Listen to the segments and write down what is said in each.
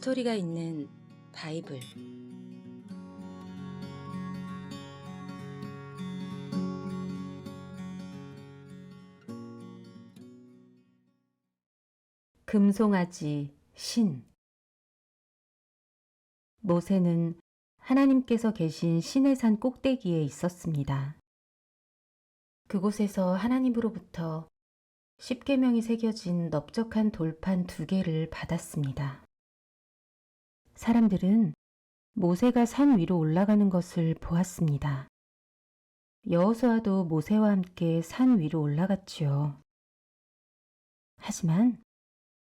스토리가 있는 바이블. 금송아지 신. 모세는 하나님께서 계신 시내산 꼭대기에 있었습니다. 그곳에서 하나님으로부터 십계명이 새겨진 넓적한 돌판 2개를 받았습니다. 사람들은 모세가 산 위로 올라가는 것을 보았습니다. 여호수아도 모세와 함께 산 위로 올라갔지요. 하지만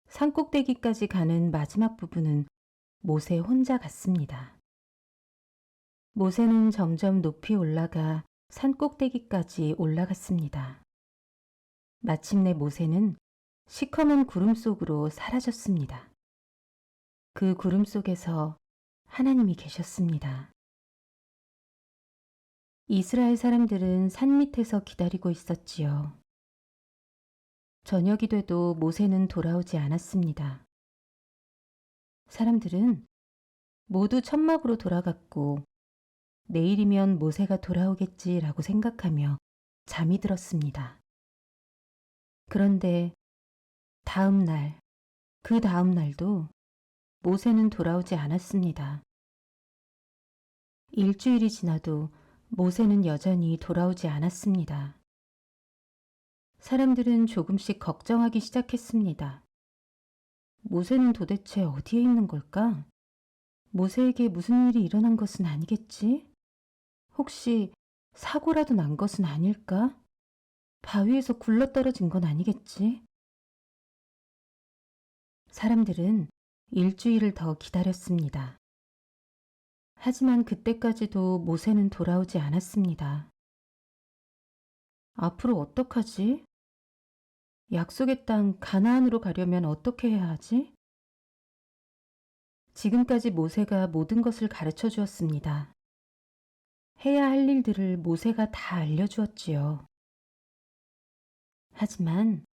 산 꼭대기까지 가는 마지막 부분은 모세 혼자 갔습니다. 모세는 점점 높이 올라가 산 꼭대기까지 올라갔습니다. 마침내 모세는 시커먼 구름 속으로 사라졌습니다. 그 구름 속에서 하나님이 계셨습니다. 이스라엘 사람들은 산 밑에서 기다리고 있었지요. 저녁이 돼도 모세는 돌아오지 않았습니다. 사람들은 모두 천막으로 돌아갔고 내일이면 모세가 돌아오겠지라고 생각하며 잠이 들었습니다. 그런데 다음 날, 그 다음 날도 모세는 돌아오지 않았습니다. 일주일이 지나도 모세는 여전히 돌아오지 않았습니다. 사람들은 조금씩 걱정하기 시작했습니다. 모세는 도대체 어디에 있는 걸까? 모세에게 무슨 일이 일어난 것은 아니겠지? 혹시 사고라도 난 것은 아닐까? 바위에서 굴러떨어진 건 아니겠지? 사람들은 일주일을 더 기다렸습니다. 하지만 그때까지도 모세는 돌아오지 않았습니다. 앞으로 어떡하지? 약속의 땅 가나안으로 가려면 어떻게 해야 하지? 지금까지 모세가 모든 것을 가르쳐 주었습니다. 해야 할 일들을 모세가 다 알려주었지요. 하지만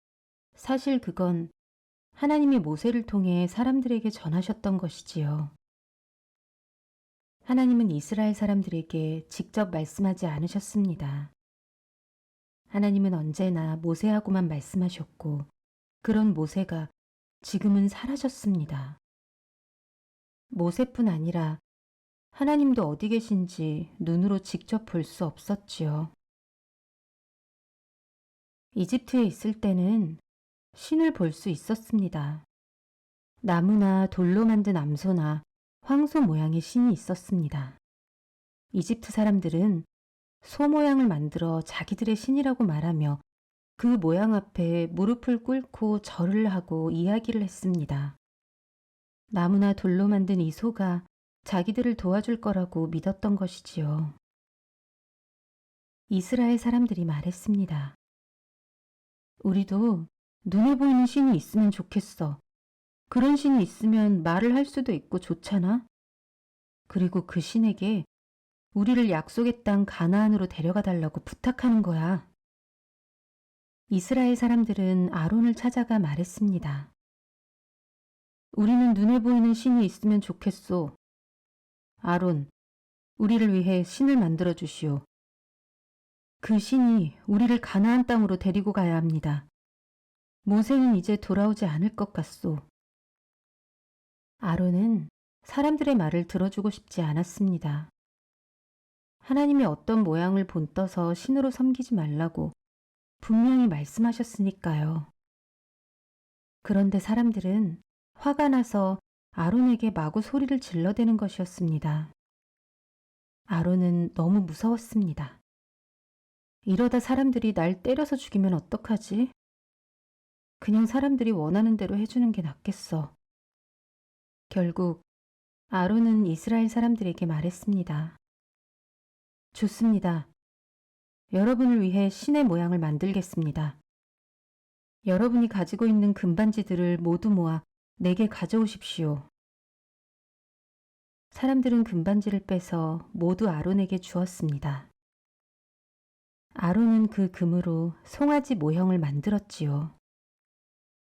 사실 그건 하나님이 모세를 통해 사람들에게 전하셨던 것이지요. 하나님은 이스라엘 사람들에게 직접 말씀하지 않으셨습니다. 하나님은 언제나 모세하고만 말씀하셨고, 그런 모세가 지금은 사라졌습니다. 모세뿐 아니라 하나님도 어디 계신지 눈으로 직접 볼 수 없었지요. 이집트에 있을 때는 신을 볼 수 있었습니다. 나무나 돌로 만든 암소나 황소 모양의 신이 있었습니다. 이집트 사람들은 소 모양을 만들어 자기들의 신이라고 말하며 그 모양 앞에 무릎을 꿇고 절을 하고 이야기를 했습니다. 나무나 돌로 만든 이 소가 자기들을 도와줄 거라고 믿었던 것이지요. 이스라엘 사람들이 말했습니다. 우리도 눈에 보이는 신이 있으면 좋겠어. 그런 신이 있으면 말을 할 수도 있고 좋잖아. 그리고 그 신에게 우리를 약속의 땅 가나안으로 데려가 달라고 부탁하는 거야. 이스라엘 사람들은 아론을 찾아가 말했습니다. 우리는 눈에 보이는 신이 있으면 좋겠소. 아론, 우리를 위해 신을 만들어 주시오. 그 신이 우리를 가나안 땅으로 데리고 가야 합니다. 모세는 이제 돌아오지 않을 것 같소. 아론은 사람들의 말을 들어주고 싶지 않았습니다. 하나님이 어떤 모양을 본떠서 신으로 섬기지 말라고 분명히 말씀하셨으니까요. 그런데 사람들은 화가 나서 아론에게 마구 소리를 질러대는 것이었습니다. 아론은 너무 무서웠습니다. 이러다 사람들이 날 때려서 죽이면 어떡하지? 그냥 사람들이 원하는 대로 해주는 게 낫겠어. 결국 아론은 이스라엘 사람들에게 말했습니다. 좋습니다. 여러분을 위해 신의 모양을 만들겠습니다. 여러분이 가지고 있는 금반지들을 모두 모아 내게 가져오십시오. 사람들은 금반지를 빼서 모두 아론에게 주었습니다. 아론은 그 금으로 송아지 모형을 만들었지요.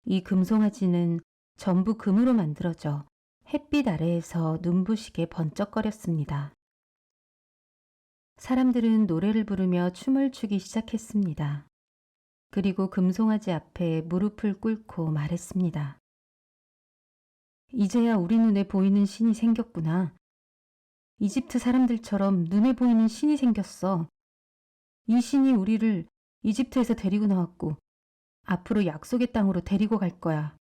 이 금송아지는 전부 금으로 만들어져 햇빛 아래에서 눈부시게 번쩍거렸습니다. 사람들은 노래를 부르며 춤을 추기 시작했습니다. 그리고 금송아지 앞에 무릎을 꿇고 말했습니다. 이제야 우리 눈에 보이는 신이 생겼구나. 이집트 사람들처럼 눈에 보이는 신이 생겼어. 이 신이 우리를 이집트에서 데리고 나왔고 앞으로 약속의 땅으로 데리고 갈 거야.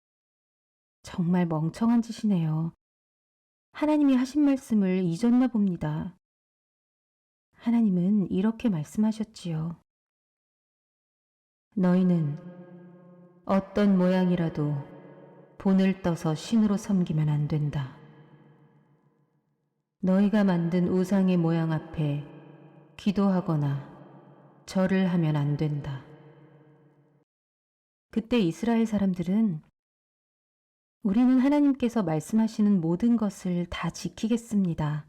정말 멍청한 짓이네요. 하나님이 하신 말씀을 잊었나 봅니다. 하나님은 이렇게 말씀하셨지요. 너희는 어떤 모양이라도 본을 떠서 신으로 섬기면 안 된다. 너희가 만든 우상의 모양 앞에 기도하거나 절을 하면 안 된다. 그때 이스라엘 사람들은 우리는 하나님께서 말씀하시는 모든 것을 다 지키겠습니다.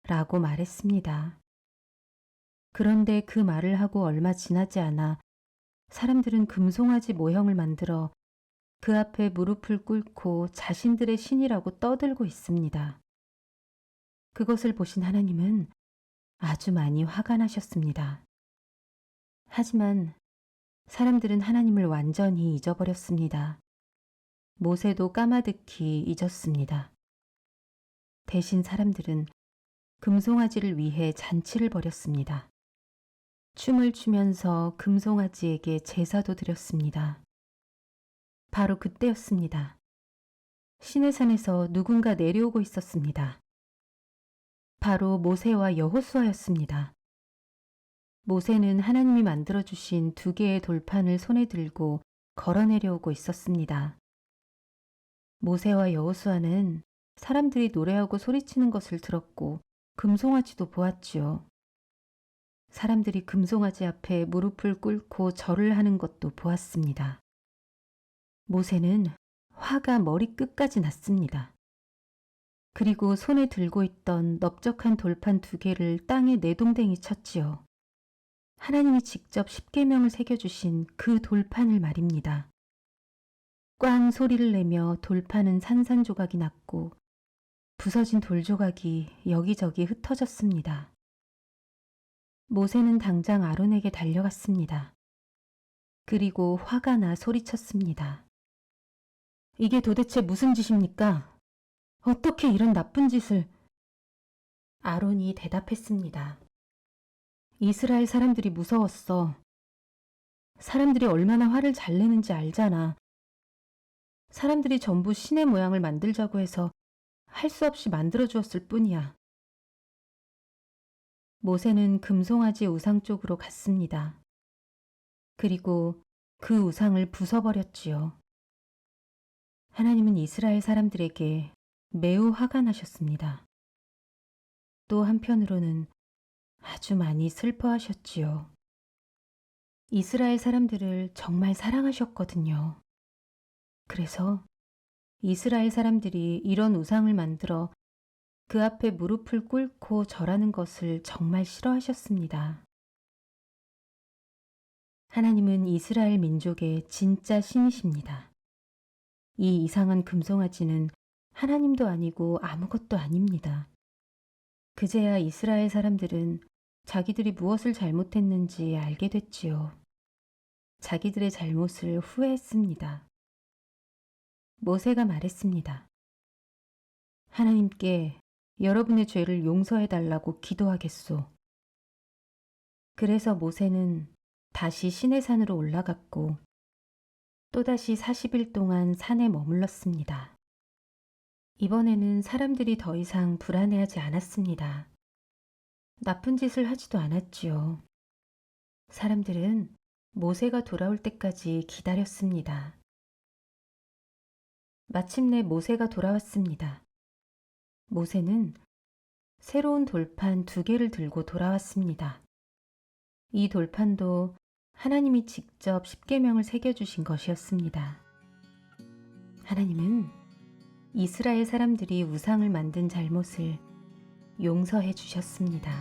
라고 말했습니다. 그런데 그 말을 하고 얼마 지나지 않아 사람들은 금송아지 모형을 만들어 그 앞에 무릎을 꿇고 자신들의 신이라고 떠들고 있습니다. 그것을 보신 하나님은 아주 많이 화가 나셨습니다. 하지만 사람들은 하나님을 완전히 잊어버렸습니다. 모세도 까마득히 잊었습니다. 대신 사람들은 금송아지를 위해 잔치를 벌였습니다. 춤을 추면서 금송아지에게 제사도 드렸습니다. 바로 그때였습니다. 시내산에서 누군가 내려오고 있었습니다. 바로 모세와 여호수아였습니다. 모세는 하나님이 만들어주신 2개의 돌판을 손에 들고 걸어 내려오고 있었습니다. 모세와 여호수아는 사람들이 노래하고 소리치는 것을 들었고 금송아지도 보았지요. 사람들이 금송아지 앞에 무릎을 꿇고 절을 하는 것도 보았습니다. 모세는 화가 머리끝까지 났습니다. 그리고 손에 들고 있던 넓적한 돌판 2개를 땅에 내동댕이 쳤지요. 하나님이 직접 십계명을 새겨주신 그 돌판을 말입니다. 꽝 소리를 내며 돌판은 산산조각이 났고 부서진 돌조각이 여기저기 흩어졌습니다. 모세는 당장 아론에게 달려갔습니다. 그리고 화가 나 소리쳤습니다. 이게 도대체 무슨 짓입니까? 어떻게 이런 나쁜 짓을... 아론이 대답했습니다. 이스라엘 사람들이 무서웠어. 사람들이 얼마나 화를 잘 내는지 알잖아. 사람들이 전부 신의 모양을 만들자고 해서 할 수 없이 만들어 주었을 뿐이야. 모세는 금송아지 우상 쪽으로 갔습니다. 그리고 그 우상을 부숴버렸지요. 하나님은 이스라엘 사람들에게 매우 화가 나셨습니다. 또 한편으로는 아주 많이 슬퍼하셨지요. 이스라엘 사람들을 정말 사랑하셨거든요. 그래서 이스라엘 사람들이 이런 우상을 만들어 그 앞에 무릎을 꿇고 절하는 것을 정말 싫어하셨습니다. 하나님은 이스라엘 민족의 진짜 신이십니다. 이 이상한 금송아지는 하나님도 아니고 아무것도 아닙니다. 그제야 이스라엘 사람들은 자기들이 무엇을 잘못했는지 알게 됐지요. 자기들의 잘못을 후회했습니다. 모세가 말했습니다. 하나님께 여러분의 죄를 용서해달라고 기도하겠소. 그래서 모세는 다시 시내산으로 올라갔고 또다시 40일 동안 산에 머물렀습니다. 이번에는 사람들이 더 이상 불안해하지 않았습니다. 나쁜 짓을 하지도 않았지요. 사람들은 모세가 돌아올 때까지 기다렸습니다. 마침내 모세가 돌아왔습니다. 모세는 새로운 돌판 2개를 들고 돌아왔습니다. 이 돌판도 하나님이 직접 십계명을 새겨주신 것이었습니다. 하나님은 이스라엘 사람들이 우상을 만든 잘못을 용서해 주셨습니다.